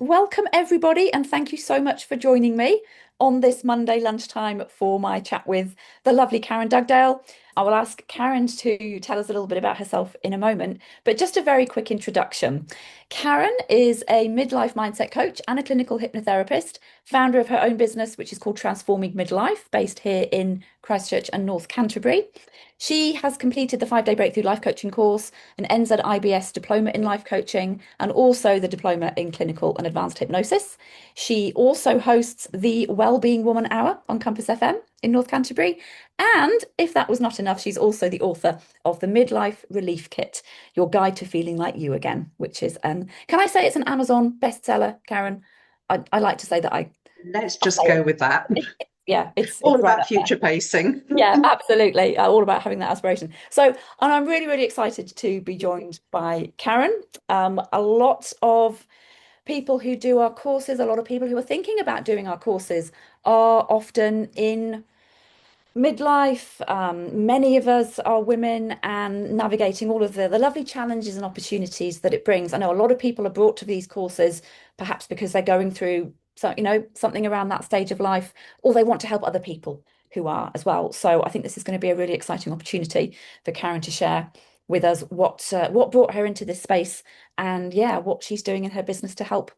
Welcome, everybody, and thank you so much for joining me on this Monday lunchtime for my chat with the lovely Karen Dugdale. I will ask Karen to tell us a little bit about herself in a moment, but just a very quick introduction. Karen is a midlife mindset coach and a clinical hypnotherapist, founder of her own business, which is called Transforming Midlife, based here in Christchurch and North Canterbury. She has completed the 5-day Breakthrough Life Coaching course, an NZIBS diploma in life coaching, and also the diploma in clinical and advanced hypnosis. She also hosts the Wellbeing Woman Hour on Compass FM in North Canterbury. And if that was not enough, she's also the author of the Midlife Relief Kit, Your Guide to Feeling Like You Again, which is can I say it's an Amazon bestseller, Karen? I like to say that Let's I'll just say go with that. yeah, it's All right about up there. future pacing. Yeah, absolutely. All about having that aspiration. So, and I'm really, really excited to be joined by Karen. A lot of people who do our courses, a lot of people who are thinking about doing our courses are often in midlife. Many of us are women and navigating all of the lovely challenges and opportunities that it brings. I know a lot of people are brought to these courses perhaps because they're going through something around that stage of life, or they want to help other people who are as well. So I think this is going to be a really exciting opportunity for Karen to share with us what brought her into this space and yeah, what she's doing in her business to help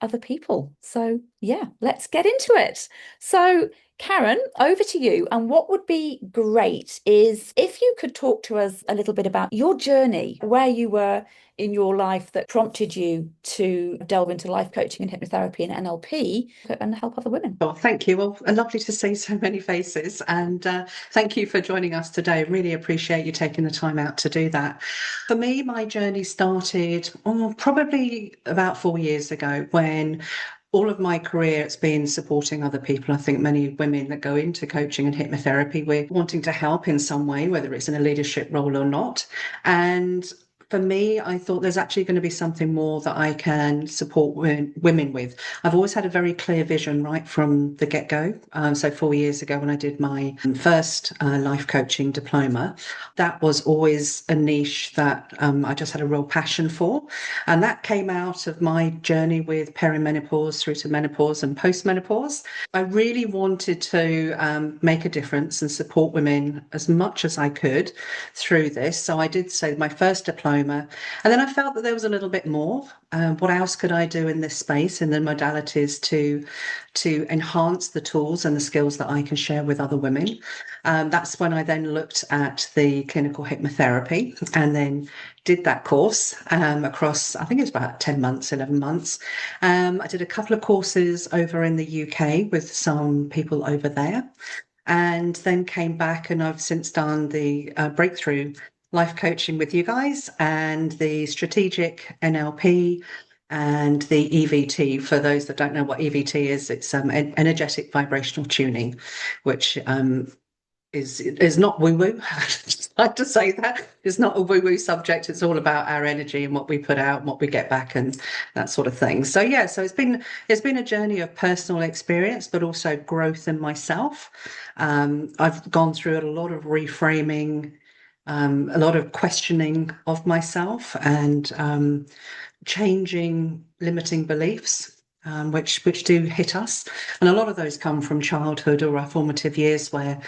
other people. So yeah, let's get into it. So Karen, over to you. And what would be great is if you could talk to us a little bit about your journey, where you were in your life that prompted you to delve into life coaching and hypnotherapy and NLP and help other women. Well, thank you. Well, lovely to see so many faces. And thank you for joining us today. Really appreciate you taking the time out to do that. For me, my journey started probably about 4 years ago when all of my career it's been supporting other people. I think many women that go into coaching and hypnotherapy, we're wanting to help in some way, whether it's in a leadership role or not. And for me, I thought there's actually going to be something more that I can support women with. I've always had a very clear vision right from the get-go. So 4 years ago, when I did my first life coaching diploma, that was always a niche that I just had a real passion for. And that came out of my journey with perimenopause through to menopause and postmenopause. I really wanted to make a difference and support women as much as I could through this. So I did say my first diploma, and then I felt that there was a little bit more. What else could I do in this space, in the modalities to enhance the tools and the skills that I can share with other women? That's when I then looked at the clinical hypnotherapy and then did that course across, I think it was about 10 months, 11 months. I did a couple of courses over in the UK with some people over there and then came back and I've since done the breakthrough life coaching with you guys and the strategic NLP and the EVT. For those that don't know what EVT is, it's energetic vibrational tuning, which is not woo woo. I just like to say that it's not a woo woo subject. It's all about our energy and what we put out, and what we get back, and that sort of thing. So yeah, so it's been a journey of personal experience, but also growth in myself. I've gone through a lot of reframing, a lot of questioning of myself, and changing limiting beliefs. Which do hit us, and a lot of those come from childhood or our formative years, where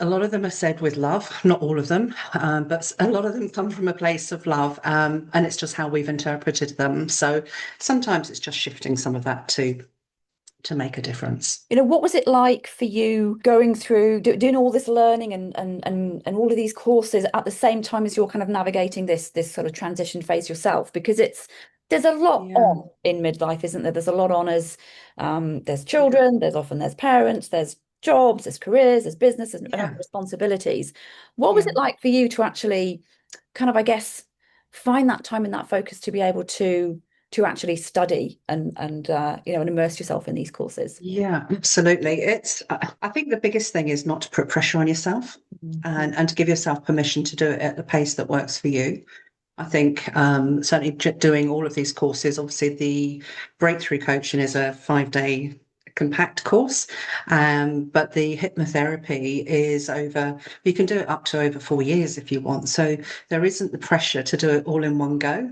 a lot of them are said with love, not all of them, but a lot of them come from a place of love, and it's just how we've interpreted them. So sometimes it's just shifting some of that to make a difference. What was it like for you going through doing all this learning and all of these courses at the same time as you're kind of navigating this sort of transition phase yourself? Because there's a lot Yeah, on in midlife, isn't there? There's a lot on as there's yeah, children, there's parents, there's jobs, there's careers, there's businesses and other yeah, responsibilities. What was yeah. it like for you to actually kind of, I guess, find that time and that focus to be able to actually study and immerse yourself in these courses? Yeah, absolutely. I think the biggest thing is not to put pressure on yourself Mhm. and to give yourself permission to do it at the pace that works for you. I think certainly doing all of these courses, obviously the breakthrough coaching is a 5-day compact course, but the hypnotherapy is you can do it up to over 4 years if you want. So there isn't the pressure to do it all in one go.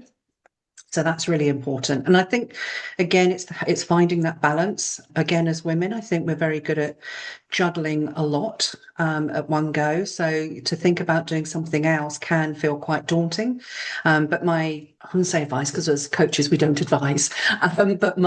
So that's really important. And I think, again, it's finding that balance. Again, as women, I think we're very good at juggling a lot at one go. So to think about doing something else can feel quite daunting. But I wouldn't say advice, because as coaches, we don't advise. But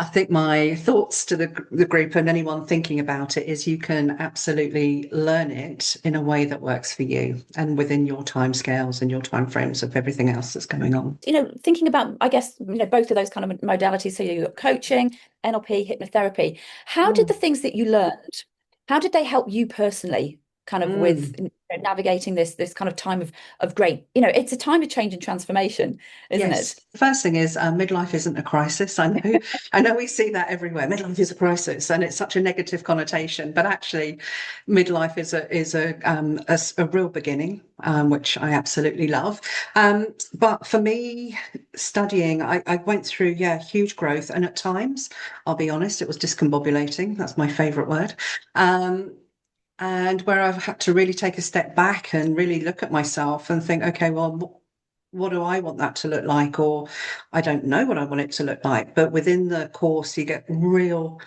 I think my thoughts to the group and anyone thinking about it is you can absolutely learn it in a way that works for you and within your timescales and your timeframes of everything else that's going on. Thinking about, I guess, both of those kind of modalities. So you've got coaching, NLP, hypnotherapy. How did the Mm. things that you learned, how did they help you personally kind of with Mm. navigating this kind of time of great, it's a time of change and transformation, isn't it? Yes. The first thing is midlife isn't a crisis. I know we see that everywhere. Midlife is a crisis, and it's such a negative connotation. But actually, midlife is a real beginning, which I absolutely love. But for me, studying, I went through huge growth, and at times, I'll be honest, it was discombobulating. That's my favourite word. And where I've had to really take a step back and really look at myself and think, okay, well, what do I want that to look like? Or I don't know what I want it to look like. But within the course, you get real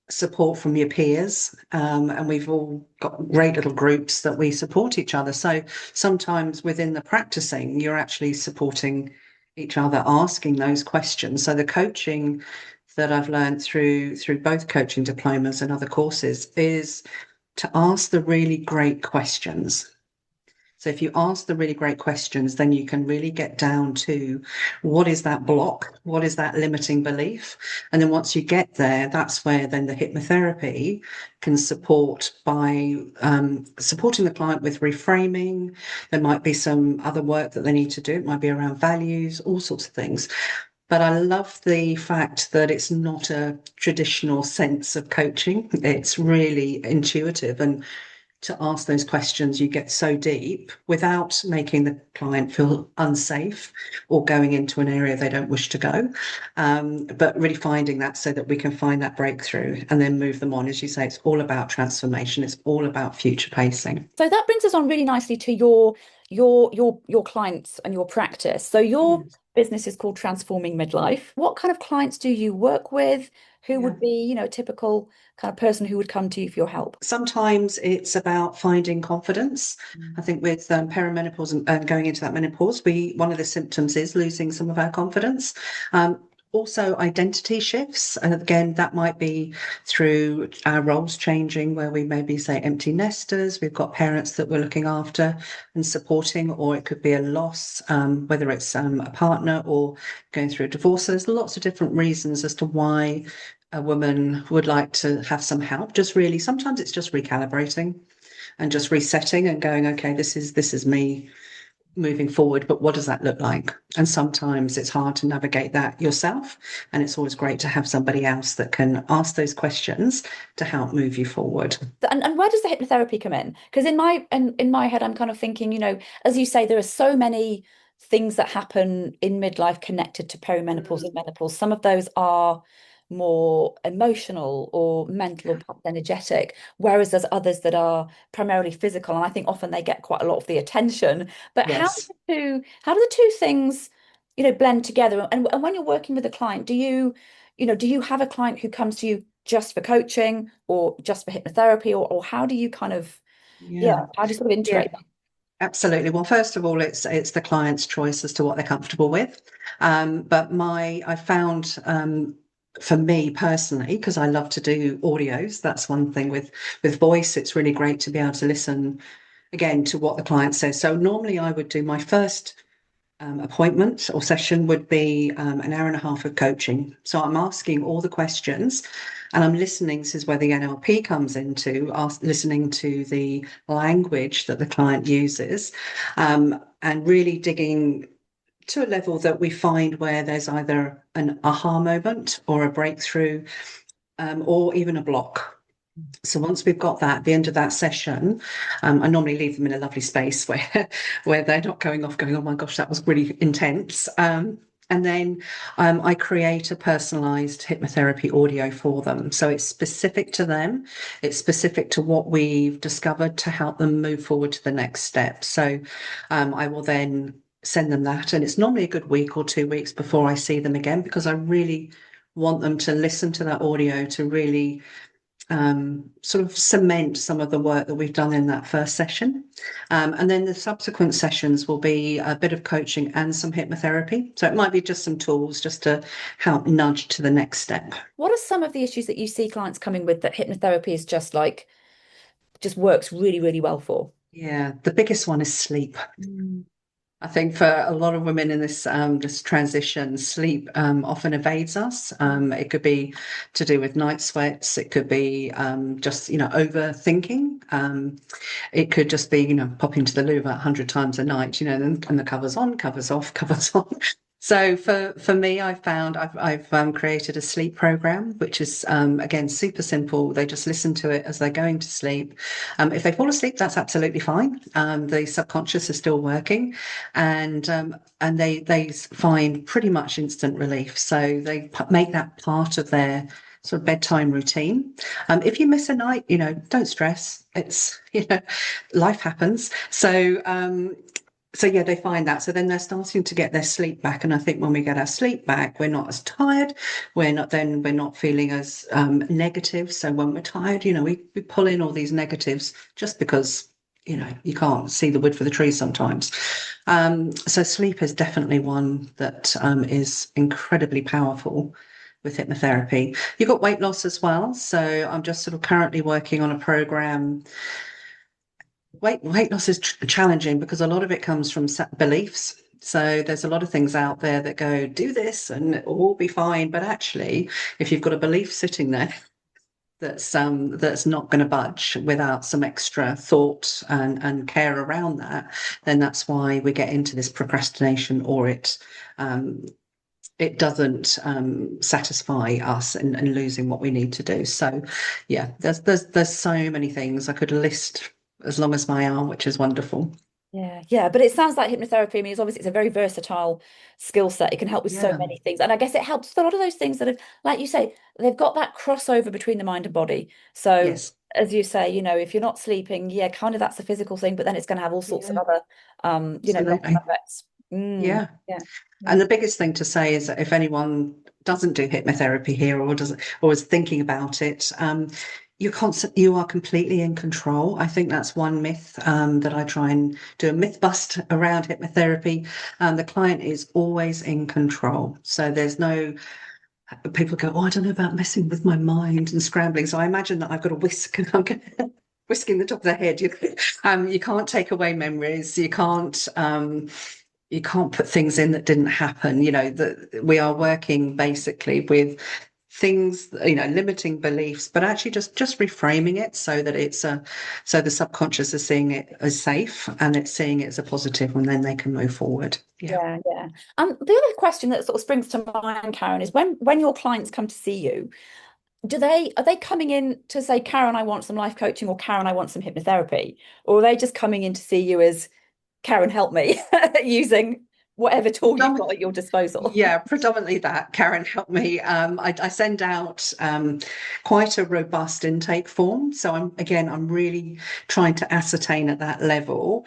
support from your peers. And we've all got great little groups that we support each other. So sometimes within the practicing, you're actually supporting each other, asking those questions. So the coaching that I've learned through both coaching diplomas and other courses is to ask the really great questions. So if you ask the really great questions, then you can really get down to what is that block? What is that limiting belief? And then once you get there, that's where then the hypnotherapy can support by supporting the client with reframing. There might be some other work that they need to do. It might be around values, all sorts of things. But I love the fact that it's not a traditional sense of coaching. It's really intuitive. And to ask those questions, you get so deep without making the client feel unsafe or going into an area they don't wish to go. But really finding that so that we can find that breakthrough and then move them on. As you say, it's all about transformation. It's all about future pacing. So that brings us on really nicely to your clients and your practice. So your Yes. business is called Transforming Midlife. What kind of clients do you work with? Who Yeah. would be, a typical kind of person who would come to you for your help? Sometimes it's about finding confidence. I think with perimenopause and going into that menopause, one of the symptoms is losing some of our confidence. Um, Also, identity shifts. And again, that might be through our roles changing, where we maybe say empty nesters, we've got parents that we're looking after and supporting, or it could be a loss, whether it's a partner or going through a divorce. So there's lots of different reasons as to why a woman would like to have some help. Just really, sometimes it's just recalibrating and just resetting and going, okay, this is me moving forward, but what does that look like? And sometimes it's hard to navigate that yourself. And it's always great to have somebody else that can ask those questions to help move you forward. And where does the hypnotherapy come in? Because in my head, I'm kind of thinking, as you say, there are so many things that happen in midlife connected to perimenopause Mm. and menopause. Some of those are more emotional or mental or perhaps energetic, whereas there's others that are primarily physical. And I think often they get quite a lot of the attention. But Yes. how do the two things, blend together? And when you're working with a client, do you have a client who comes to you just for coaching or just for hypnotherapy, or how do you kind of, yeah, Yeah. how do you sort of Yeah. integrate that? Absolutely. Well, first of all, it's the client's choice as to what they're comfortable with. But I found for me personally, because I love to do audios, that's one thing with voice. It's really great to be able to listen again to what the client says. So normally I would do my first appointment or session would be an hour and a half of coaching. So I'm asking all the questions and I'm listening. This is where the NLP comes into listening to the language that the client uses and really digging to a level that we find where there's either an aha moment or a breakthrough or even a block. So once we've got that, at the end of that session, I normally leave them in a lovely space where where they're not going off going, oh my gosh, that was really intense. And then I create a personalized hypnotherapy audio for them. So it's specific to them. It's specific to what we've discovered to help them move forward to the next step. So I will then send them that. And it's normally a good week or 2 weeks before I see them again, because I really want them to listen to that audio to really sort of cement some of the work that we've done in that first session. And then the subsequent sessions will be a bit of coaching and some hypnotherapy. So it might be just some tools just to help nudge to the next step. What are some of the issues that you see clients coming with that hypnotherapy is just like, just works really, really well for? Yeah, the biggest one is sleep. Mm. I think for a lot of women in this transition, sleep often evades us. It could be to do with night sweats. It could be just overthinking. It could just be popping to the loo about 100 times a night. And the covers on, covers off, covers on. So for me, I've found I've created a sleep program, which is again super simple. They just listen to it as they're going to sleep. If they fall asleep, that's absolutely fine. The subconscious is still working, and they find pretty much instant relief. So they make that part of their sort of bedtime routine. If you miss a night, don't stress. It's life happens. So yeah, they find that. So then they're starting to get their sleep back. And I think when we get our sleep back, we're not as tired. We're not feeling as negative. So when we're tired, we pull in all these negatives just because, you can't see the wood for the trees sometimes. So sleep is definitely one that is incredibly powerful with hypnotherapy. You've got weight loss as well. So I'm just sort of currently working on a program. Weight loss is challenging because a lot of it comes from beliefs. So there's a lot of things out there that go, do this and it will all be fine. But actually, if you've got a belief sitting there that's not going to budge without some extra thought and care around that, then that's why we get into this procrastination, or it doesn't satisfy us and losing what we need to do. So yeah, there's so many things I could list as long as my arm, which is wonderful. Yeah, yeah, but it sounds like hypnotherapy. I mean, it's a very versatile skill set. It can help with so Yeah. many things, and I guess it helps with a lot of those things that have, like you say, they've got that crossover between the mind and body. So, Yes, as you say, if you're not sleeping, yeah, kind of that's a physical thing, but then it's going to have all sorts of yeah, other, knock-on absolutely. effects. Yeah. Yeah, And yeah, the biggest thing to say is that if anyone doesn't do hypnotherapy here, or is thinking about it, you are completely in control. I think that's one myth that I try and do a myth bust around hypnotherapy. The client is always in control. So there's no people go, oh, I don't know about messing with my mind and scrambling. So I imagine that I've got a whisk and I'm whisking the top of their head. You can't take away memories. You can't put things in that didn't happen. That we are working basically with things, limiting beliefs, but actually just reframing it so that so the subconscious is seeing it as safe and it's seeing it as a positive, and then they can move forward. Yeah. yeah, yeah. The other question that sort of springs to mind, Karen, is when your clients come to see you, are they coming in to say, Karen, I want some life coaching, or Karen, I want some hypnotherapy? Or are they just coming in to see you as Karen, help me using whatever tool you've got at your disposal? Yeah, predominantly that. Karen helped me. I send out quite a robust intake form. So I'm really trying to ascertain at that level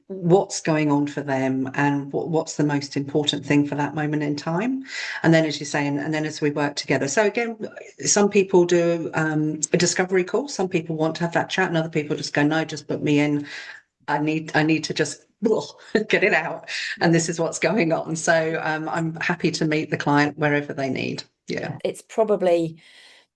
what's going on for them and what's the most important thing for that moment in time. And then, as you say, and then as we work together. So again, some people do a discovery call. Some people want to have that chat, and other people just go, no, just put me in. I need to just get it out, and Yeah. this is what's going on. So I'm happy to meet the client wherever they need. Yeah. Yeah, it's probably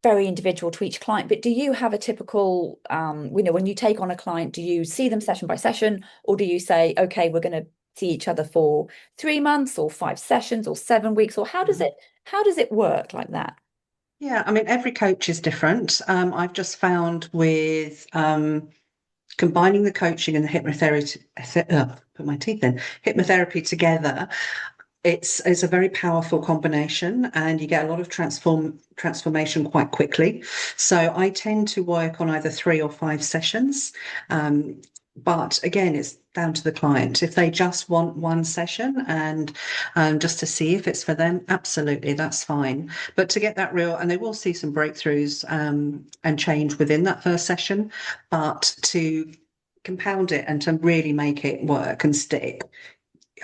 very individual to each client, but do you have a typical, when you take on a client, do you see them session by session, or do you say, okay, we're going to see each other for 3 months or 5 sessions or 7 weeks, or Mhm. how does it work like that? Yeah, I mean, every coach is different. I've just found with combining the coaching and the hypnotherapy, put my teeth in, hypnotherapy together, it's a very powerful combination, and you get a lot of transformation quite quickly. So I tend to work on either 3 or 5 sessions. But again, it's down to the client. If they just want one session and just to see if it's for them, absolutely, that's fine. But to get that real, and they will see some breakthroughs and change within that first session, but to compound it and to really make it work and stick,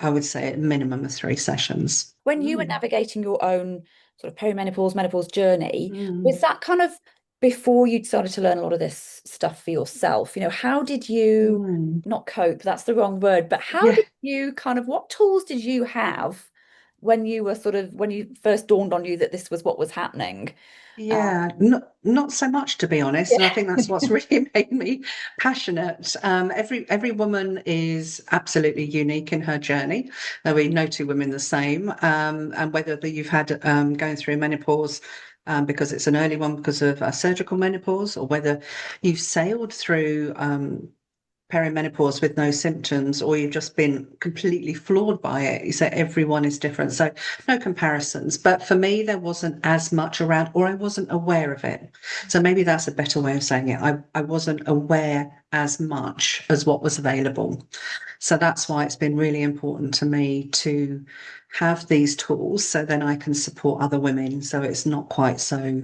I would say a minimum of 3 sessions. When you were navigating your own sort of perimenopause, menopause journey, was Mm. that kind of before you'd started to learn a lot of this stuff for yourself? How did you Mm. not cope, that's the wrong word, but how Yeah. did you kind of, what tools did you have when you were sort of, when you first dawned on you that this was what was happening? Yeah, not so much to be honest, and I Yeah. think that's what's really made me passionate. Every woman is absolutely unique in her journey. There'll be no two women the same, and whether you've had going through menopause because it's an early one because of surgical menopause, or whether you've sailed through perimenopause with no symptoms, or you've just been completely floored by it. You say everyone is different, so no comparisons. But for me, there wasn't as much around, or I wasn't aware of it. So maybe that's a better way of saying it. I wasn't aware as much as what was available. So that's why it's been really important to me to have these tools so then I can support other women. So it's not quite so,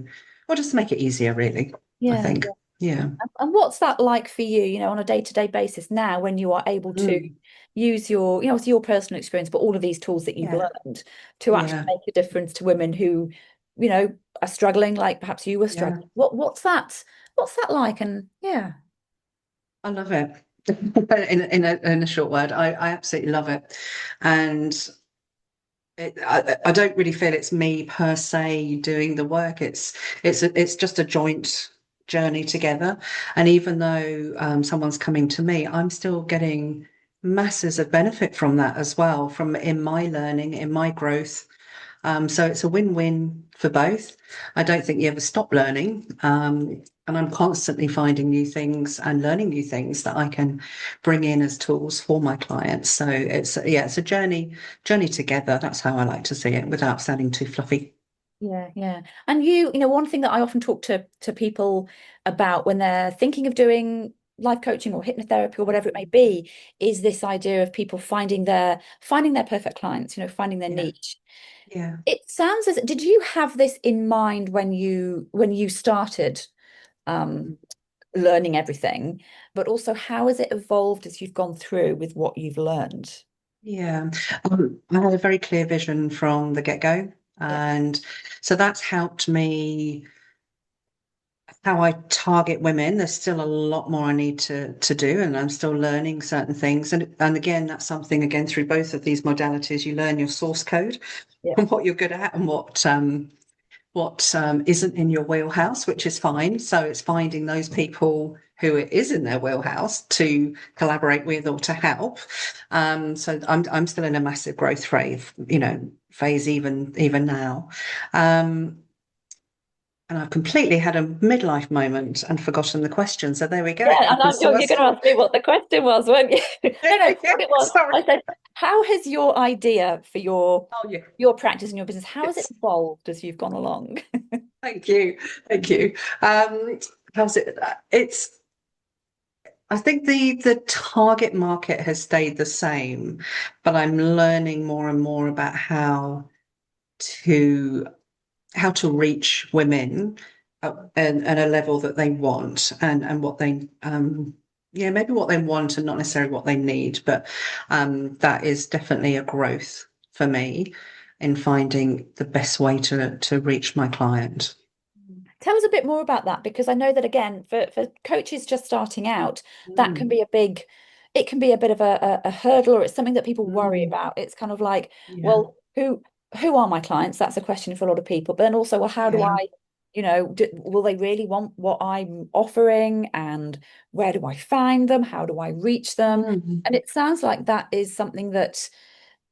or just to make it easier, really, I Yeah. think. Yeah. And what's that like for you, on a day-to-day basis now when you are able to Mm. use your, it's your personal experience, but all of these tools that you've Yeah. learned to actually Yeah. make a difference to women who, are struggling, like perhaps you were Yeah. struggling. What's that like? And yeah. I love it. In a short word, I absolutely love it, and I don't really feel it's me per se doing the work. It's just a joint journey together. And even though someone's coming to me, I'm still getting masses of benefit from that as well, from in my learning, in my growth. So it's a win-win for both. I don't think you ever stop learning. And I'm constantly finding new things and learning new things that I can bring in as tools for my clients. So it's a journey together. That's how I like to see it without sounding too fluffy. Yeah, yeah. And one thing that I often talk to people about when they're thinking of doing life coaching or hypnotherapy or whatever it may be is this idea of people finding their perfect clients, finding their Yeah, niche. yeah. It sounds as, did you have this in mind when you started um, learning everything, but also how has it evolved as you've gone through with what you've learned? Yeah, I had a very clear vision from the get-go, Yeah, and so that's helped me how I target women. There's still a lot more I need to do, and I'm still learning certain things. And again, that's something again through both of these modalities, you learn your source code yeah, and what you're good at and what isn't in your wheelhouse, which is fine. So it's finding those people who it is in their wheelhouse to collaborate with or to help. So I'm still in a massive growth phase even now. Um, and I've completely had a midlife moment and forgotten the question. So there we go. yeah. And So you're going to ask me what the question was, weren't you? No, no. yeah, What it was, sorry. I said, how has your idea for your Oh yeah. your practice and your business, how has it Yes. evolved as you've gone along? Thank you. Thank you. How's it? I think the target market has stayed the same, but I'm learning more and more about to how to reach women at a level that they want and what they yeah, maybe what they want and not necessarily what they need, but that is definitely a growth for me in finding the best way to reach my client. Tell us a bit more about that because I know that again, for coaches just starting out, that can Mm, be it can be a bit of a hurdle, or it's something that people worry mm, about. It's kind of like, yeah, well, who are my clients? That's a question for a lot of people. But then also, well, how do yeah. I, will they really want what I'm offering? And where do I find them? How do I reach them? Mm. And it sounds like that is something that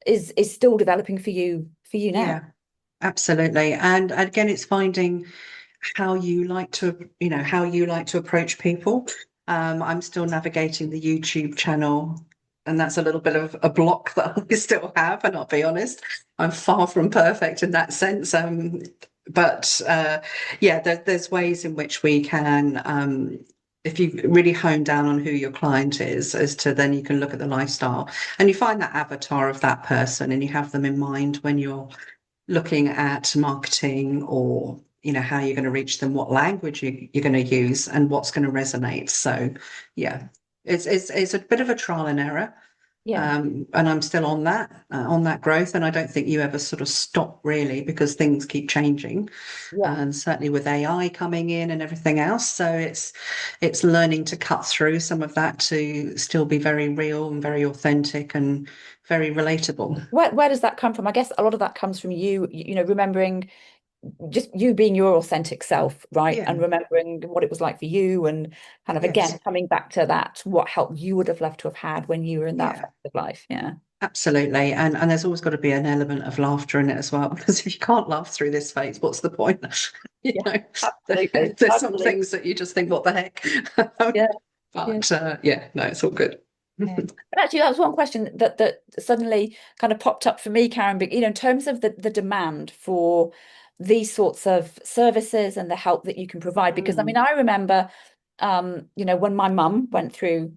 is still developing for you now. Yeah, absolutely. And again, it's finding how you like to approach people. I'm still navigating the YouTube channel, and that's a little bit of a block that I still have, and I'll be honest, I'm far from perfect in that sense. But yeah, there's ways in which we can, if you really hone down on who your client is, as to then you can look at the lifestyle and you find that avatar of that person and you have them in mind when you're looking at marketing or how you're going to reach them, what language you're going to use, and what's going to resonate. So, yeah, it's a bit of a trial and error, Yeah. And I'm still on that growth. And I don't think you ever sort of stop really because things keep changing. Yeah. Certainly with AI coming in and everything else. So it's learning to cut through some of that to still be very real and very authentic and very relatable. Where does that come from? I guess a lot of that comes from you know, remembering just you being your authentic self, right? Yeah. And remembering what it was like for you and kind of again Yes. coming back to that, what help you would have loved to have had when you were in that Yeah. phase of life. Yeah. Absolutely. And there's always got to be an element of laughter in it as well, because if you can't laugh through this phase, what's the point? You Yeah, know, absolutely. there's some Absolutely. things that you just think, what the heck? Yeah. Yeah. But yeah, no, it's all good. Yeah. But actually, that was one question that suddenly kind of popped up for me, Karen. But you know, in terms of the demand for these sorts of services and the help that you can provide, because I mean, Mm, I remember, you know, when my mum went through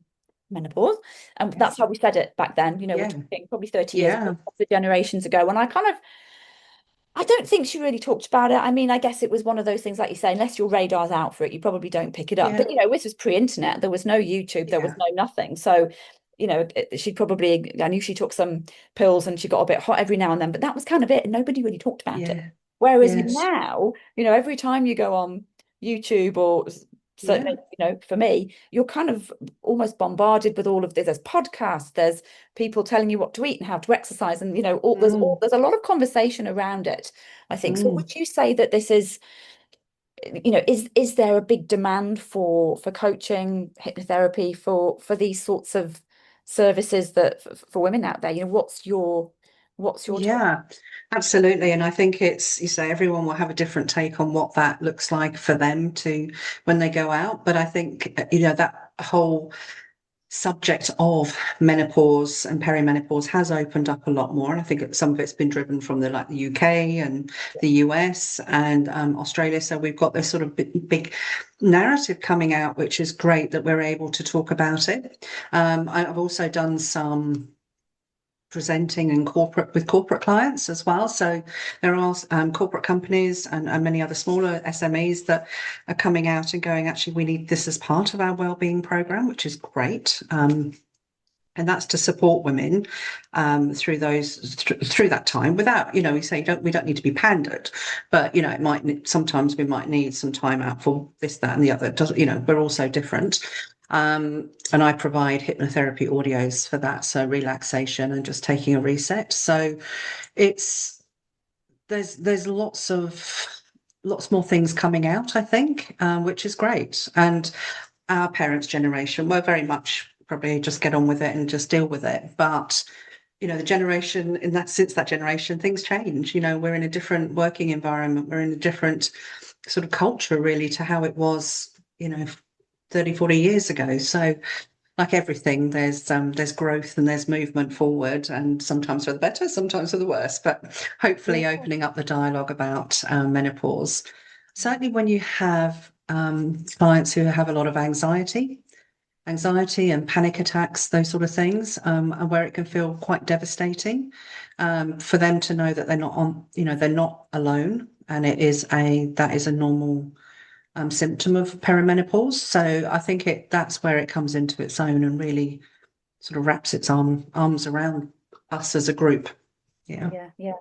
menopause, and that's yes. how we said it back then. You know, we're Yeah. talking probably 30 years ago, Yeah. the generations ago, and I don't think she really talked about it. I mean, I guess it was one of those things, like you say, unless your radar's out for it, you probably don't pick it up. Yeah. But, you know, this was pre-internet. There was no YouTube. There was Yeah. no nothing. So, you know, she'd probably, I knew she took some pills and she got a bit hot every now and then, but that was kind of it. And nobody really talked about it. Yeah. Whereas Yes. now, you know, every time you go on YouTube or certainly, Yeah. you know, for me, you're kind of almost bombarded with all of this. There's podcasts, there's people telling you what to eat and how to exercise, and you know, Mm, there's a lot of conversation around it, I think. So mm. would you say that this is, you know, is there a big demand for coaching, hypnotherapy, for these sorts of services that for women out there? You know, what's your take? Yeah, absolutely. And I think it's, you say, everyone will have a different take on what that looks like for them to when they go out. But I think, you know, that whole subject of menopause and perimenopause has opened up a lot more. And I think some of it's been driven from the UK and the US and Australia. So we've got this sort of big narrative coming out, which is great that we're able to talk about it. I've also done some presenting in corporate with corporate clients as well. So there are corporate companies and many other smaller SMEs that are coming out and going, actually, we need this as part of our wellbeing program, which is great. And that's to support women through through that time without, you know, we don't need to be pandered, but you know, sometimes we might need some time out for this, that, and the other. It doesn't, you know, we're all so different. And I provide hypnotherapy audios for that, so relaxation and just taking a reset. So it's there's lots more things coming out, I think, which is great. And our parents' generation were very much probably just get on with it and just deal with it. But you know, the generation in that since that generation, things change. You know, we're in a different working environment, we're in a different sort of culture really to how it was, you know, 30, 40 years ago. So like everything, there's growth and there's movement forward, and sometimes for the better, sometimes for the worse. But Yeah. hopefully, opening up the dialogue about menopause. Certainly, when you have clients who have a lot of anxiety and panic attacks, those sort of things, and where it can feel quite devastating, for them to know that they're not on, you know, they're not alone, and that is a normal symptom of perimenopause. So I think that's where it comes into its own and really sort of wraps its arms around us as a group. Yeah. Yeah, yeah.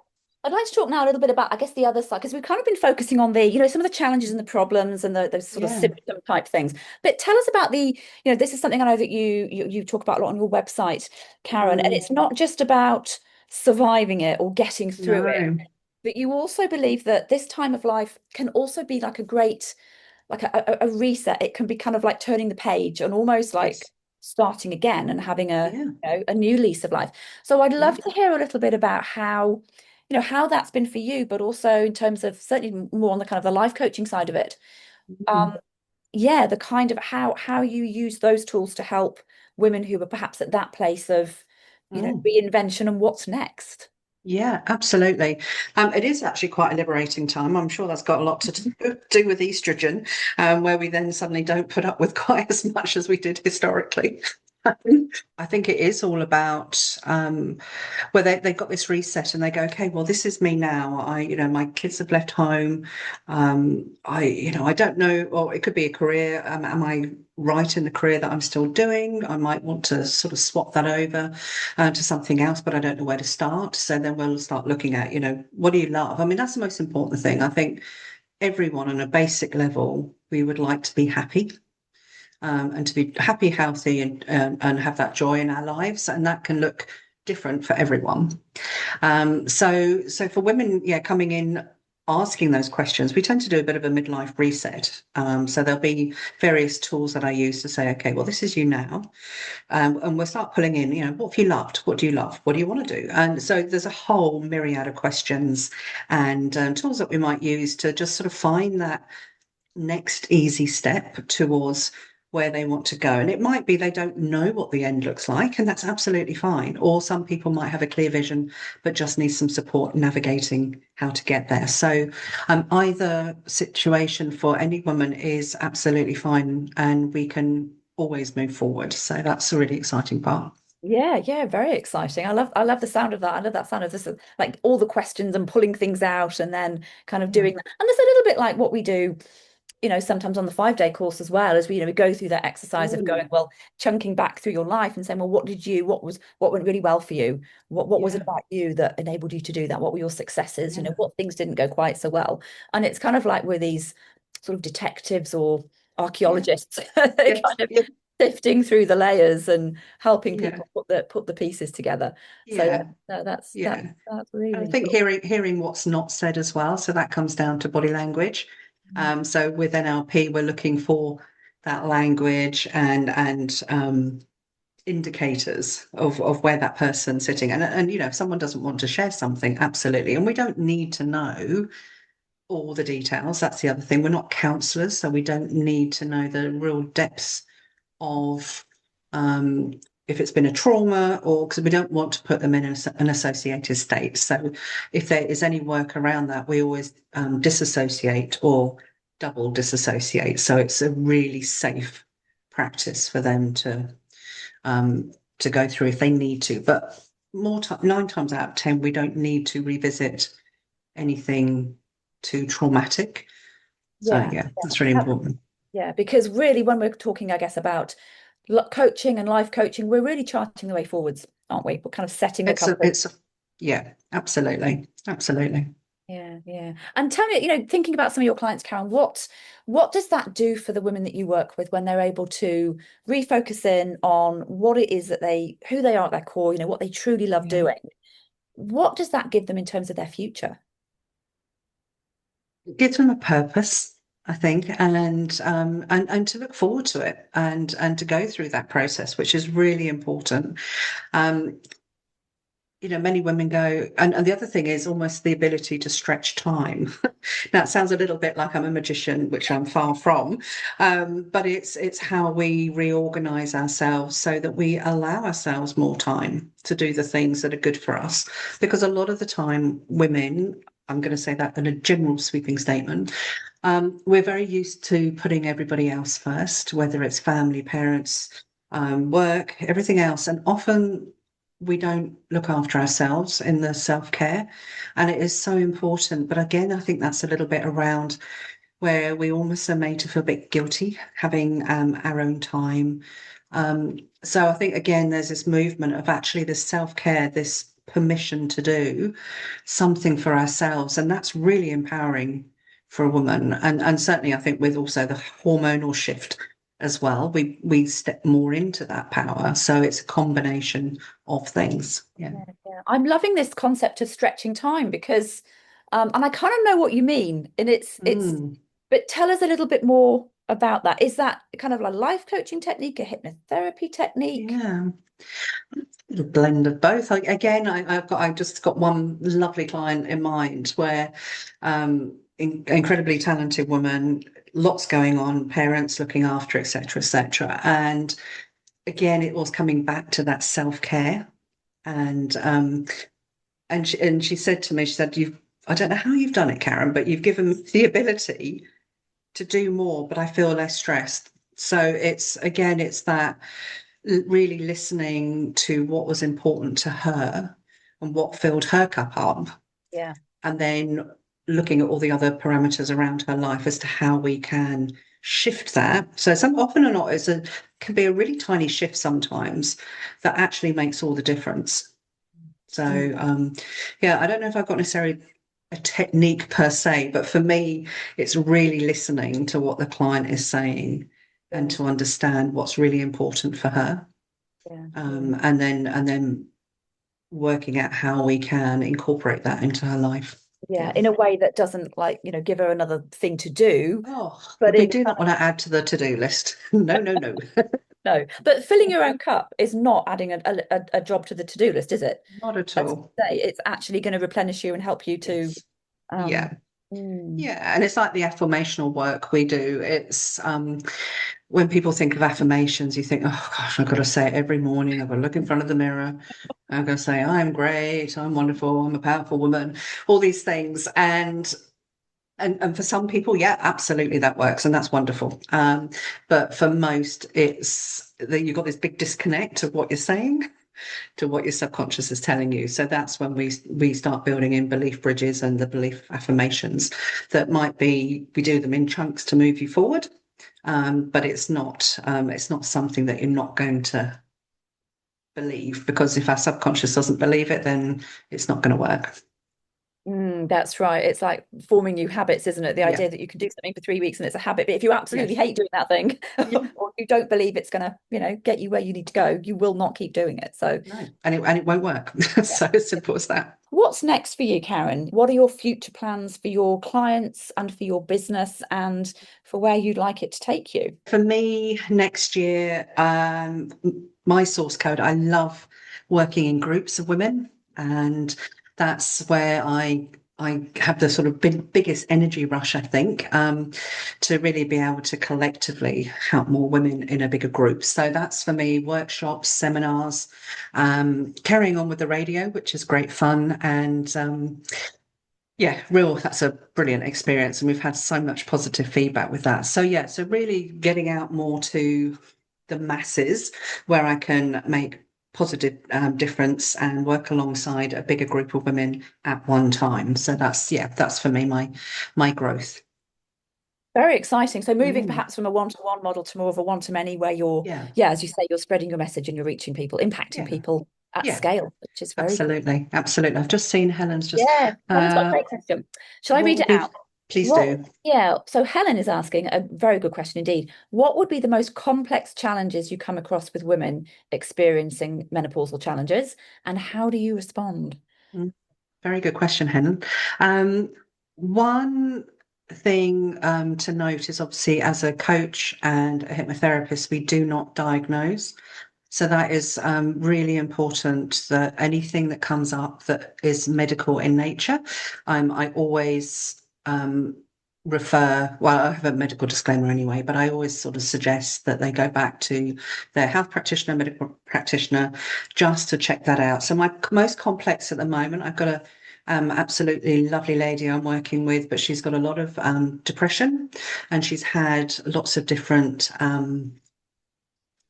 I'd like to talk now a little bit about, I guess, the other side, because we've kind of been focusing on the, you know, some of the challenges and the problems and those sort of Yeah. symptom type things. But tell us about you know, this is something I know that you talk about a lot on your website, Karen, and it's Mm, not just about surviving it or getting through it, no. but you also believe that this time of life can also be like a great, like a reset. It can be kind of like turning the page and almost like Yes. starting again and having Yeah. you know, a new lease of life. So I'd Yeah. love to hear a little bit about how, you know, how that's been for you, but also in terms of certainly more on the kind of the life coaching side of it. Um, Mm, yeah, the kind of how you use those tools to help women who are perhaps at that place of, you know, mm. reinvention and what's next. Yeah, absolutely. It is actually quite a liberating time. I'm sure that's got a lot to do with estrogen, where we then suddenly don't put up with quite as much as we did historically. I think it is all about where they've got this reset and they go, okay, well, this is me now. My kids have left home. I don't know, or it could be a career. Am I right in the career that I'm still doing? I might want to sort of swap that over to something else, but I don't know where to start. So then we'll start looking at, what do you love? I mean, that's the most important thing. I think everyone on a basic level, we would like to be happy and to be happy, healthy, and have that joy in our lives, and that can look different for everyone. So for women, yeah, coming in asking those questions, we tend to do a bit of a midlife reset. So there'll be various tools that I use to say, okay, well, this is you now, and we'll start pulling in, what have you loved? What do you love? What do you want to do? And so there's a whole myriad of questions and tools that we might use to just sort of find that next easy step towards where they want to go. And it might be they don't know what the end looks like, and that's absolutely fine. Or some people might have a clear vision, but just need some support navigating how to get there. So either situation for any woman is absolutely fine, and we can always move forward. So that's a really exciting part. Yeah, yeah, very exciting. I love the sound of that. I love that sound of this, like all the questions and pulling things out and then kind of Yeah, doing that. And there's a little bit like what we do, sometimes on the 5 day course as well, as we go through that exercise of mm, going, well, chunking back through your life and saying, well, what went really well for you? What was it yeah, about you that enabled you to do that? What were your successes? yeah, What things didn't go quite so well? And it's kind of like we're these sort of detectives or yeah, archaeologists, kind yeah, of yeah, sifting through the layers and helping yeah, people put the pieces together. So yeah, yeah, no, that's that's yeah. that's I really think cool. hearing what's not said as well. So that comes down to body language. So with NLP, we're looking for that language and indicators of where that person's sitting. And if someone doesn't want to share something, absolutely. And we don't need to know all the details. That's the other thing. We're not counselors, so we don't need to know the real depths of um, if it's been a trauma, or because we don't want to put them in an associated state. So if there is any work around that, we always disassociate or double disassociate. So it's a really safe practice for them to go through if they need to. But 9 times out of 10, we don't need to revisit anything too traumatic. So Yeah, yeah, that's really yeah. important. Yeah, because really, when we're talking, I guess, about coaching and life coaching, we're really charting the way forwards, aren't we? We're kind of setting the It's a, compass. it's a, yeah, absolutely, absolutely. Yeah, yeah. And tell me, thinking about some of your clients, Karen, what does that do for the women that you work with when they're able to refocus in on what it is that who they are at their core, what they truly love Yeah, doing? What does that give them in terms of their future? it gives them a purpose, I think, and to look forward to it and to go through that process, which is really important. Um, many women go, and the other thing is almost the ability to stretch time. Now, it sounds a little bit like I'm a magician, which I'm far from, but it's how we reorganize ourselves so that we allow ourselves more time to do the things that are good for us. Because a lot of the time, women, I'm going to say that in a general sweeping statement, we're very used to putting everybody else first, whether it's family, parents, work, everything else, and often we don't look after ourselves in the self-care, and it is so important. But again, I think that's a little bit around where we almost are made to feel a bit guilty having our own time. So I think again there's this movement of actually this self-care, this permission to do something for ourselves, and that's really empowering for a woman. And certainly I think with also the hormonal shift as well, we step more into that power. So it's a combination of things. Yeah. Yeah, yeah. I'm loving this concept of stretching time because, and I kind of know what you mean, and Mm, but tell us a little bit more about that. Is that kind of a life coaching technique, a hypnotherapy technique? yeah. A blend of both. I've just got one lovely client in mind where incredibly talented woman, lots going on, parents looking after, etc., etc. And again, it was coming back to that self-care. And she said to me, she said, I don't know how you've done it, Karen, but you've given me the ability to do more, but I feel less stressed. So it's that really listening to what was important to her and what filled her cup up, Yeah. and then looking at all the other parameters around her life as to how we can shift that. So some often or not, can be a really tiny shift sometimes that actually makes all the difference. Mm. So yeah, I don't know if I've got necessarily a technique per se, but for me, it's really listening to what the client is saying and Yeah. to understand what's really important for her. Yeah. And then working out how we can incorporate that into her life. Yeah. Yeah. In a way that doesn't like, give her another thing to do, Oh, but we in do kind not want to add to the to-do list. No, no, no. no, but filling your own cup is not adding a job to the to-do list, is it? Not at As all. you say, it's actually going to replenish you and help you to Yes. um Yeah. mm, Yeah. And it's like the affirmational work we do. It's when people think of affirmations, you think, oh gosh, I've got to say it every morning. I've got to look in front of the mirror. I've got to say, I'm great, I'm wonderful, I'm a powerful woman, all these things. And for some people, yeah, absolutely that works, and that's wonderful. But for most, it's that you've got this big disconnect of what you're saying to what your subconscious is telling you. So that's when we start building in belief bridges and the belief affirmations that might be we do them in chunks to move you forward, but it's not something that you're not going to believe, because if our subconscious doesn't believe it, then it's not going to work. that's right. It's like forming new habits, isn't it? The Yeah. idea that you can do something for 3 weeks and it's a habit, but if you absolutely Yes. hate doing that thing Yeah. or you don't believe it's gonna, get you where you need to go, you will not keep doing it. So No, and it won't work. yeah. So as simple as that. What's next for you, Karen? What are your future plans for your clients and for your business and for where you'd like it to take you? For me, next year, my source code, I love working in groups of women, and that's where I have the sort of biggest energy rush, I think, to really be able to collectively help more women in a bigger group. So that's for me, workshops, seminars, carrying on with the radio, which is great fun, and yeah, that's a brilliant experience. And we've had so much positive feedback with that. So, yeah, so really getting out more to the masses where I can make positive difference and work alongside a bigger group of women at one time. So that's for me, my growth. Very exciting. So moving Mm, perhaps from a one-to-one model to more of a one-to-many where you're, yeah, yeah, as you say, you're spreading your message and you're reaching people, impacting yeah, people at yeah, scale, which is very cool. absolutely. Absolutely. I've just seen Helen's just, Yeah, Helen's got a uh, great question. Shall I what read would it out? be, please What, do. yeah, so Helen is asking a very good question indeed. What would be the most complex challenges you come across with women experiencing menopausal challenges, and how do you respond? Mm. Very good question, Helen. One thing to note is obviously as a coach and a hypnotherapist, we do not diagnose. So that is really important that anything that comes up that is medical in nature, I always well, I have a medical disclaimer anyway, but I always sort of suggest that they go back to their health practitioner, medical practitioner, just to check that out. So my most complex at the moment, I've got a absolutely lovely lady I'm working with, but she's got a lot of depression, and she's had lots of different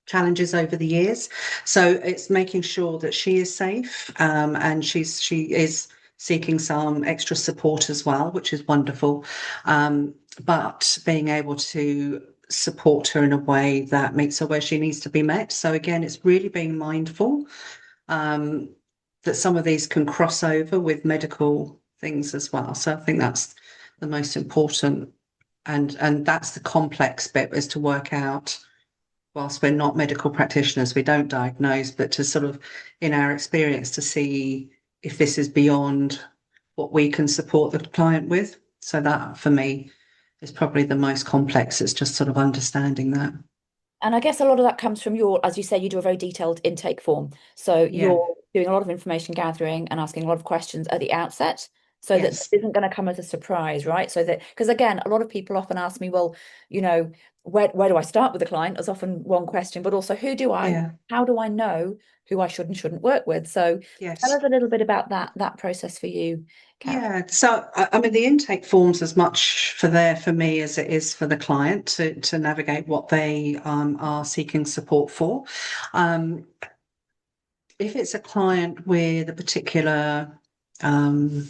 challenges over the years. So it's making sure that she is safe, and she is seeking some extra support as well, which is wonderful. But being able to support her in a way that meets her where she needs to be met. So again, it's really being mindful um, that some of these can cross over with medical things as well. So I think that's the most important, and that's the complex bit, is to work out, whilst we're not medical practitioners, we don't diagnose, but to sort of, in our experience, to see if this is beyond what we can support the client with. So that for me is probably the most complex. It's just sort of understanding that. And I guess a lot of that comes from your, as you say, you do a very detailed intake form. So Yeah. you're doing a lot of information gathering and asking a lot of questions at the outset so that Yes. this isn't going to come as a surprise, right? So that, because again, a lot of people often ask me, well, where do I start with the client? Is often one question, but also Yeah. how do I know who I should and shouldn't work with? So tell Yes. us a little bit about that process for you Karen? Yeah, so I mean, the intake form's as much for me as it is for the client to navigate what they are seeking support for. Um, if it's a client with a particular um,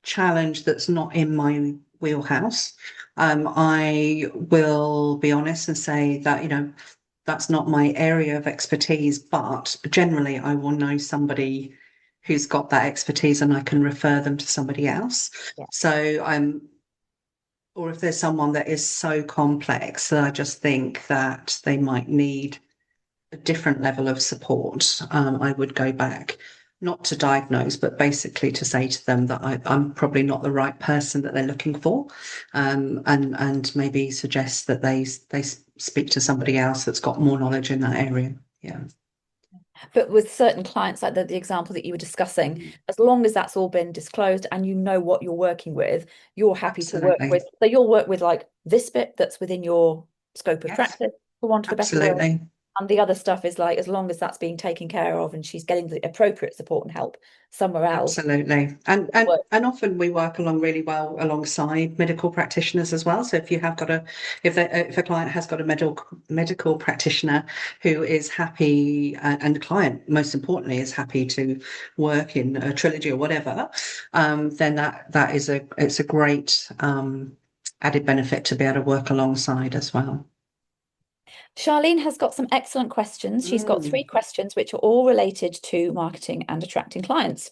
challenge that's not in my wheelhouse, I will be honest and say that, that's not my area of expertise, but generally I will know somebody who's got that expertise and I can refer them to somebody else. Yeah. So or if there's someone that is so complex that I just think that they might need a different level of support, I would go back, not to diagnose, but basically to say to them that I'm probably not the right person that they're looking for, and maybe suggest that they speak to somebody else that's got more knowledge in that area. Yeah, But with certain clients, like the example that you were discussing, as long as that's all been disclosed and you know what you're working with, you're happy to work absolutely. with. So you'll work with like this bit that's within your scope of Yes, practice, for want of a better word. absolutely. And the other stuff is like, as long as that's being taken care of and she's getting the appropriate support and help somewhere else. Absolutely. And and Work. and often we work along really well alongside medical practitioners as well. So if you have got if a client has got a medical practitioner who is happy, and the client most importantly is happy to work in a trilogy or whatever, then that is it's a great added benefit to be able to work alongside as well. Charlene has got some excellent questions. She's got three Mm, questions which are all related to marketing and attracting clients.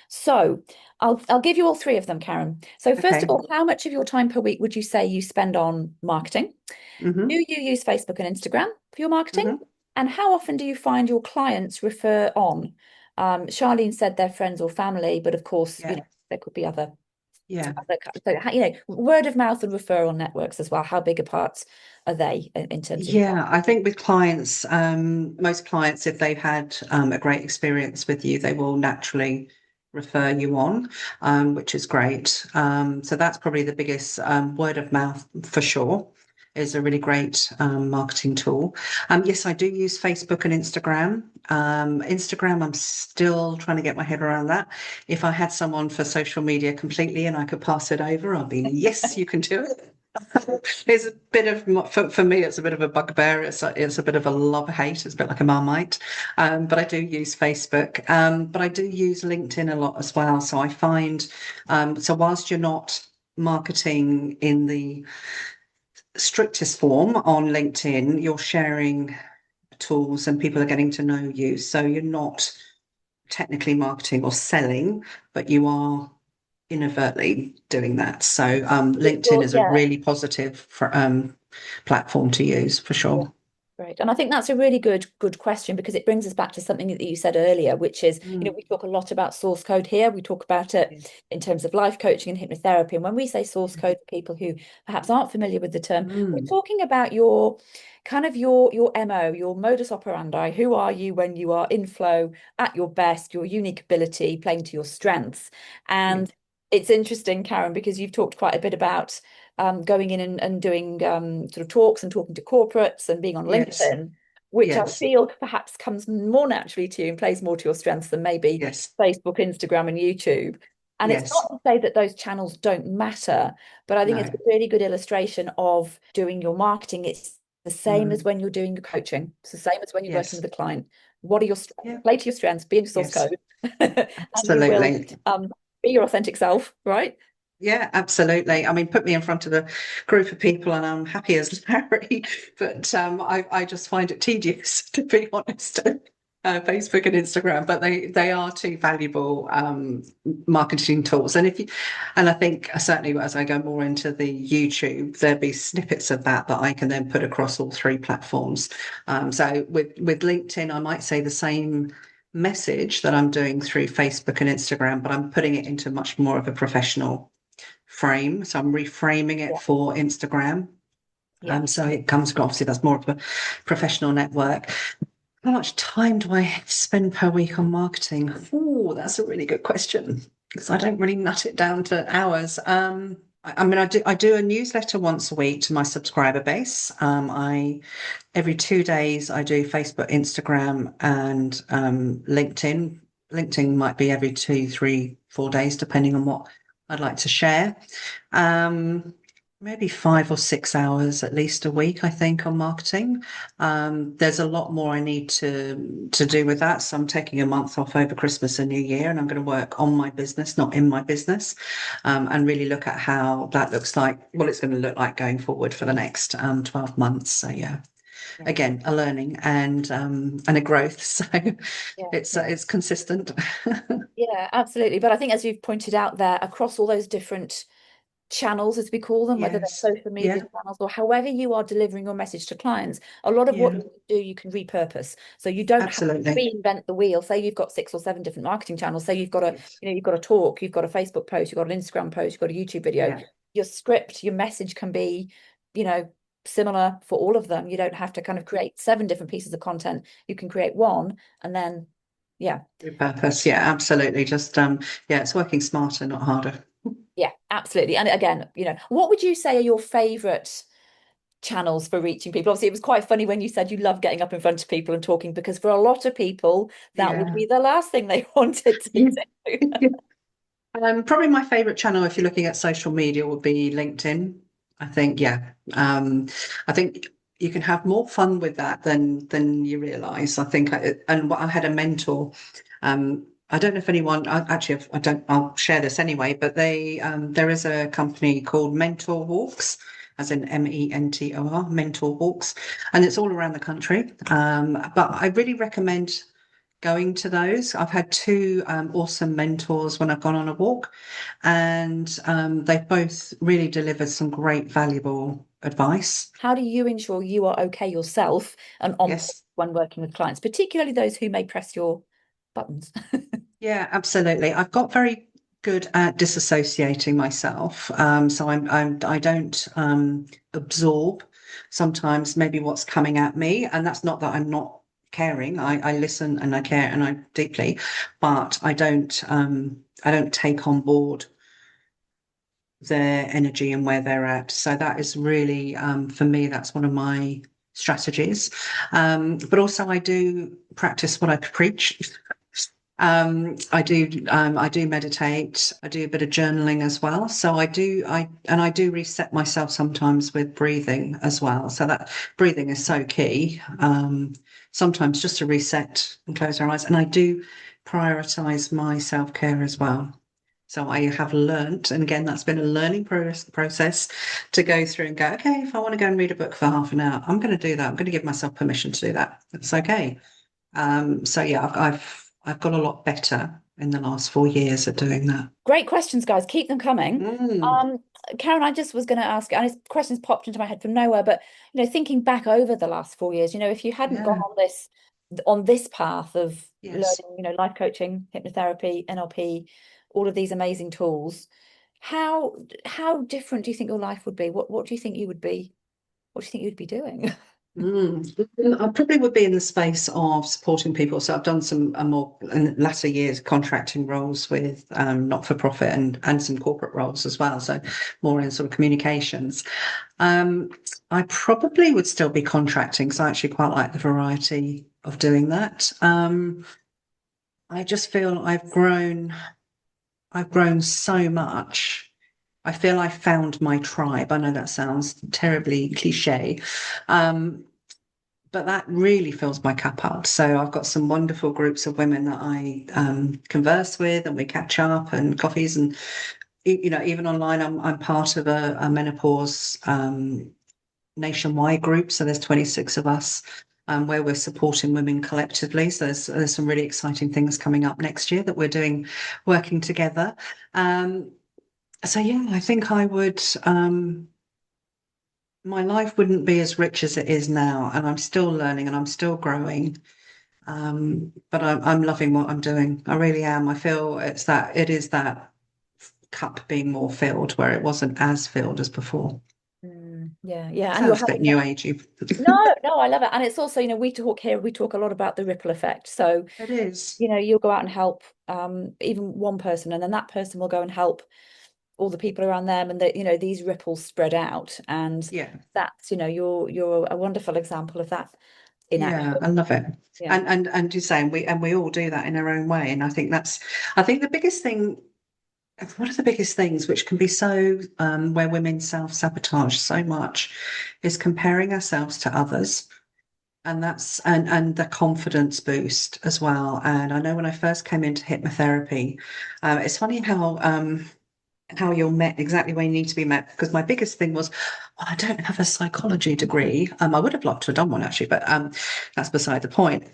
So I'll give you all three of them, Karen. So first of okay. all, how much of your time per week would you say you spend on marketing? Do hmm you use Facebook and Instagram for your marketing? hmm And how often do you find your clients refer on? Charlene said they're friends or family, but of course, Yeah. there could be Yeah. word of mouth and referral networks as well. How big a part are they in terms of your Yeah, I think with clients, most clients, if they've had a great experience with you, they will naturally refer you on, which is great. So that's probably the biggest word of mouth for sure. Is a really great marketing tool. Yes, I do use Facebook and Instagram. Instagram, I'm still trying to get my head around that. If I had someone for social media completely and I could pass it over, I'd be, yes, you can do it. It's a bit of for me. It's a bit of a bugbear. It's a bit of a love hate. It's a bit like a Marmite. But I do use Facebook. But I do use LinkedIn a lot as well. So I find so whilst you're not marketing in the strictest form on LinkedIn, you're sharing tools and people are getting to know you. So you're not technically marketing or selling, but you are inadvertently doing that. So LinkedIn is a yeah. really positive platform to use for sure. Great. And I think that's a really good question because it brings us back to something that you said earlier, which is, Mm. we talk a lot about source code here. We talk about it Yes. in terms of life coaching and hypnotherapy. And when we say source code, for people who perhaps aren't familiar with the term, we're Mm. talking about your kind of your MO, your modus operandi. Who are you when you are in flow at your best, your unique ability, playing to your strengths? Yeah. And it's interesting, Karen, because you've talked quite a bit about going in and doing sort of talks and talking to corporates and being on Yes. LinkedIn, which I Yes. feel perhaps comes more naturally to you and plays more to your strengths than maybe Yes. Facebook, Instagram, and YouTube. And it's Yes. not to say that those channels don't matter, but I think it's a No. really good illustration of doing your marketing. It's the same as Mm. when you're doing your coaching. It's the same as when you're working Yes. with a client. What are your strengths? Yeah. Play to your strengths, be in your source Yes. code, and you will Absolutely. be your authentic self, right? Yeah, absolutely. I mean, put me in front of a group of people and I'm happy as Larry, but I just find it tedious, to be honest. Facebook and Instagram, but they are two valuable marketing tools. And I think certainly as I go more into the YouTube, there'll be snippets of that I can then put across all three platforms. So with LinkedIn, I might say the same message that I'm doing through Facebook and Instagram, but I'm putting it into much more of a professional frame. So I'm reframing it Yeah, for Instagram. yeah. So it comes across, obviously, that's more of a professional network. How much time do I spend per week on marketing? Oh, that's a really good question because I don't really nut it down to hours. I mean, I do a newsletter once a week to my subscriber base. I every 2 days I do Facebook, Instagram, and LinkedIn LinkedIn might be every 2, 3, 4 days, depending on what I'd like to share. Um, Maybe 5 or 6 hours at least a week, I think, on marketing. There's a lot more I need to do with that. So I'm taking a month off over Christmas and New Year, and I'm going to work on my business, not in my business, and really look at how that looks like, what it's going to look like going forward for the next 12 months. So yeah, Yeah. again, a learning and a growth. So Yeah. it's consistent. Yeah, absolutely. But I think as you've pointed out there, across all those different channels, as we call them, whether Yes. they're social media Yeah. channels or however you are delivering your message to clients, a lot of what Yeah. you do, you can repurpose. So you don't have to Absolutely. reinvent the wheel. Say you've got 6 or 7 different marketing channels. Say you've got a, Yes. you've got a talk, you've got a Facebook post, you've got an Instagram post, you've got a YouTube video. Yeah. Your script, your message can be, you know, similar for all of them. You don't have to kind of create 7 different pieces of content. You can create one and then, yeah. Repurpose. Yeah, absolutely. Just yeah, it's working smarter, not harder. Yeah, absolutely. And again, what would you say are your favorite channels for reaching people? Obviously, it was quite funny when you said you love getting up in front of people and talking, because for a lot of people, that would Yeah. be the last thing they wanted to Yeah. do. Probably my favorite channel, if you're looking at social media, would be LinkedIn. I think, yeah. I think you can have more fun with that than you realize. I think, and what I had a mentor. I don't know if anyone, actually, I don't, I'll share this anyway, but there is a company called Mentor Walks, as in Mentor, Mentor Walks, and it's all around the country. But I really recommend going to those. I've had two awesome mentors when I've gone on a walk, and they've both really delivered some great, valuable advice. How do you ensure you are okay yourself and on point Yes. when working with clients, particularly those who may press your buttons? Yeah, absolutely. I've got very good at disassociating myself. So I don't absorb sometimes maybe what's coming at me. And that's not that I'm not caring. I listen and I care and I deeply, but I don't take on board their energy and where they're at. So that is really, for me, that's one of my strategies. But also I do practice what I preach. I do meditate. I do a bit of journaling as well. So I do reset myself sometimes with breathing as well. So that breathing is so key. Sometimes just to reset and close our eyes. And I do prioritize my self-care as well. So I have learnt, and again, that's been a learning process to go through and go, okay, if I want to go and read a book for half an hour, I'm going to do that. I'm going to give myself permission to do that. It's okay. So yeah, I've got a lot better in the last 4 years at doing that. Great questions, guys. Keep them coming. Mm, Um, Karen, I just was going to ask, and this question's popped into my head from nowhere, but thinking back over the last 4 years, if you hadn't gone yeah. on this path of Yes. learning, life coaching, hypnotherapy, NLP, all of these amazing tools, how how different do you think your life would be? What do you think you would be? What do you think you'd be doing? I probably would be in the space of supporting people. So I've done some more in latter years contracting roles with not for profit and some corporate roles as well. So more in sort of communications. Um, I probably would still be contracting, so I actually quite like the variety of doing that. I just feel I've grown so much. I feel I found my tribe. I know that sounds terribly cliche, but that really fills my cup up. So I've got some wonderful groups of women that I converse with, and we catch up and coffees, and even online. I'm part of a menopause nationwide group. So there's 26 of us. Where we're supporting women collectively. So there's some really exciting things coming up next year that we're doing, working together. Um, so yeah, I think I would. My life wouldn't be as rich as it is now, and I'm still learning and I'm still growing. But I'm loving what I'm doing. I really am. I feel it is that cup being more filled where it wasn't as filled as before. Yeah, yeah, and you're Sounds a bit having new agey. no, I love it. And it's also, we talk a lot about the ripple effect. So, It is. you'll go out and help even one person, and then that person will go and help all the people around them, and that, these ripples spread out. And Yeah. that's, you're a wonderful example of that. in Yeah, action. I love it. Yeah. And you're saying we all do that in our own way. And I think the biggest thing, one of the biggest things which can be so where women self-sabotage so much is comparing ourselves to others. And and the confidence boost as well. And I know when I first came into hypnotherapy, it's funny how you're met exactly where you need to be met. Because my biggest thing was, well, I don't have a psychology degree. I would have liked to have done one actually, but that's beside the point.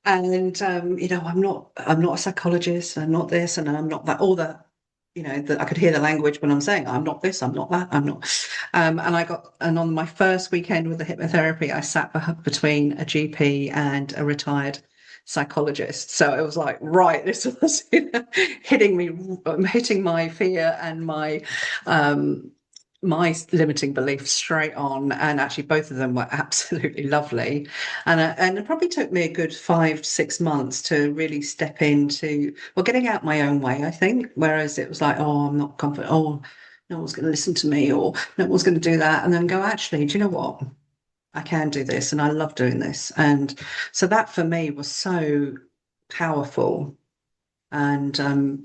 And you know, I'm not a psychologist, I'm not this, and I'm not that. All the, you know, that I could hear the language when I'm saying I'm not this, I'm not that, I'm not. And on my first weekend with the hypnotherapy, I sat between a GP and a retired psychologist. So it was like, right, this was hitting me, hitting my fear and um, my limiting beliefs straight on. And actually, both of them were absolutely lovely. And it probably took me a good 5 6 months to really step into, well, getting out my own way, I think. Whereas it was like, oh, I'm not confident. Oh, no one's going to listen to me, or no one's going to do that. And then go, actually, do you know what? I can do this and I love doing this. And so that for me was so powerful. And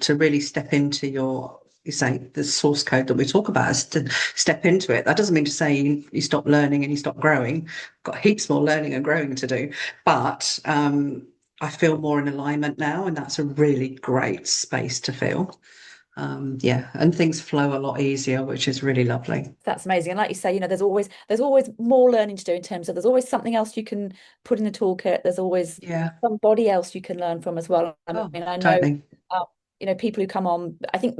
to really step into your, you say, the source code that we talk about is to step into it. That doesn't mean to say you stop learning and you stop growing. Got heaps more learning and growing to do. But I feel more in alignment now, and that's a really great space to feel. Yeah, and things flow a lot easier, which is really lovely. That's amazing. And like you say, you know, there's always more learning to do in terms of there's always something else you can put in the toolkit. There's always Yeah. somebody else you can learn from as well. I Oh, mean, I know, totally. uh, you know, people who come on, I think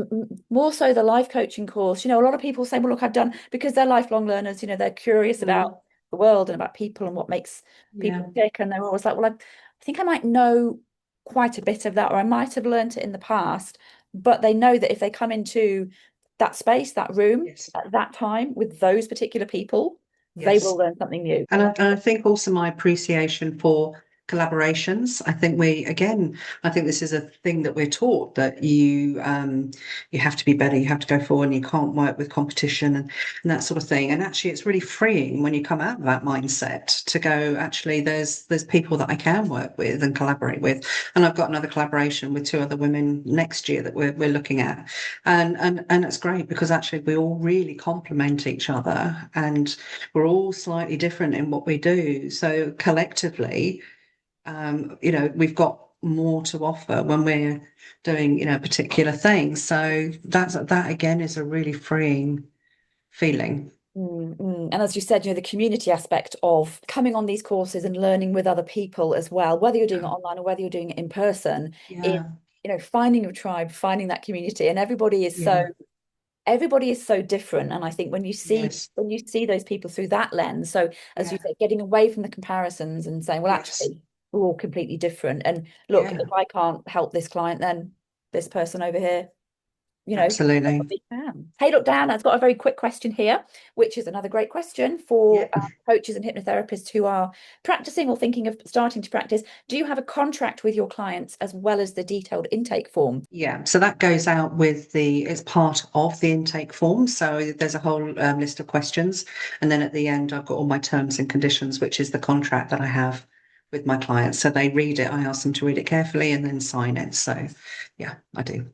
more so the life coaching course, you know, a lot of people say, well, look, I've done because they're lifelong learners, you know, they're curious about Mm, the world and about people and what makes yeah. people tick. And they're always like, well, I think I might know quite a bit of that, or I might have learned it in the past, but they know that if they come into that space, that room, Yes. at that time with those particular people, they will Yes. learn something new. And I think also my appreciation for collaborations. I think again, I think this is a thing that we're taught that you have to be better, you have to go forward, and you can't work with competition and that sort of thing. And actually, it's really freeing when you come out of that mindset to go, actually, there's people that I can work with and collaborate with. And I've got another collaboration with two other women next year that we're looking at. And it's great because actually we all really complement each other, and we're all slightly different in what we do. So collectively, you know, we've got more to offer when we're doing, you know, particular things. So that again is a really freeing feeling. And as you said, you know, the community aspect of coming on these courses and learning with other people as well, whether you're doing it online or whether you're doing it in person, is, Yeah, you know, finding your tribe, finding that community, and yeah, everybody is so different. And I think when you see yes, those people through that lens, so as you yeah, say, getting away from the comparisons and saying, well, yes, actually, we're all completely different. And look, yeah, if I can't help this client, then this person over here, you know, absolutely. probably can. Hey, look, Dan, I've got a very quick question here, which is another great question for Yeah. coaches and hypnotherapists who are practicing or thinking of starting to practice. Do you have a contract with your clients as well as the detailed intake form? Yeah, so that goes out with it's part of the intake form. So there's a whole list of questions. And then at the end, I've got all my terms and conditions, which is the contract that I have with my clients. So they read it. I ask them to read it carefully and then sign it. So yeah, I do.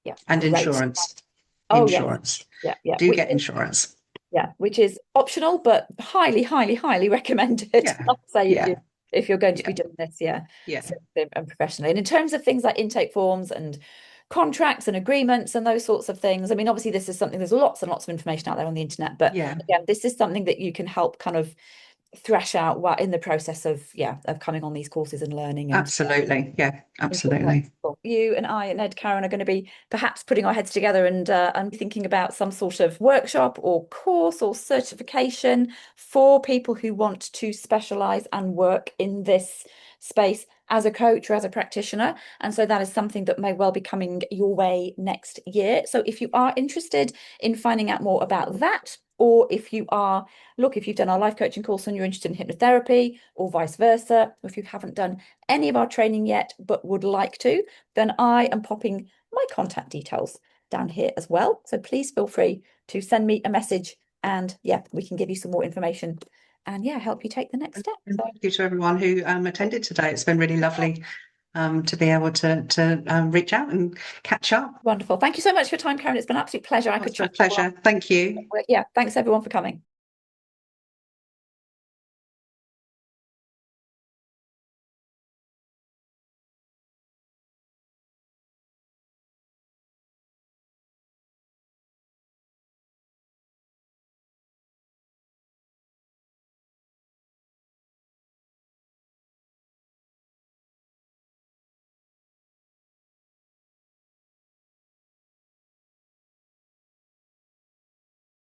Yeah, And great. insurance. Oh, yes. Insurance. Yeah, yeah. Do get insurance. Which is optional, but highly, highly, highly recommended. Yeah, I'd say yeah, if you're going to yeah, be doing this, yeah, yeah, so, and professionally. And in terms of things like intake forms and contracts and agreements and those sorts of things, I mean, obviously this is something, there's lots and lots of information out there on the internet, but yeah. again, this is something that you can help kind of thrash out while in the process of, of coming on these courses and learning. And Absolutely. Yeah, like, absolutely. well, you and I and Ed Karen are going to be perhaps putting our heads together and thinking about some sort of workshop or course or certification for people who want to specialize and work in this space as a coach or as a practitioner. And so that is something that may well be coming your way next year. So if you are interested in finding out more about that, or if you are, look, if you've done our life coaching course and you're interested in hypnotherapy, or vice versa, or if you haven't done any of our training yet, but would like to, then I am popping my contact details down here as well. So please feel free to send me a message and yeah, we can give you some more information yeah, help you take the next step. And So thank you to everyone who attended today. It's been really lovely to be able to reach out and catch up. wonderful. Thank you so much for your time, Karen. It's been an absolute pleasure. I could It's a chat to you. pleasure. Thank you. Yeah, thanks everyone for coming.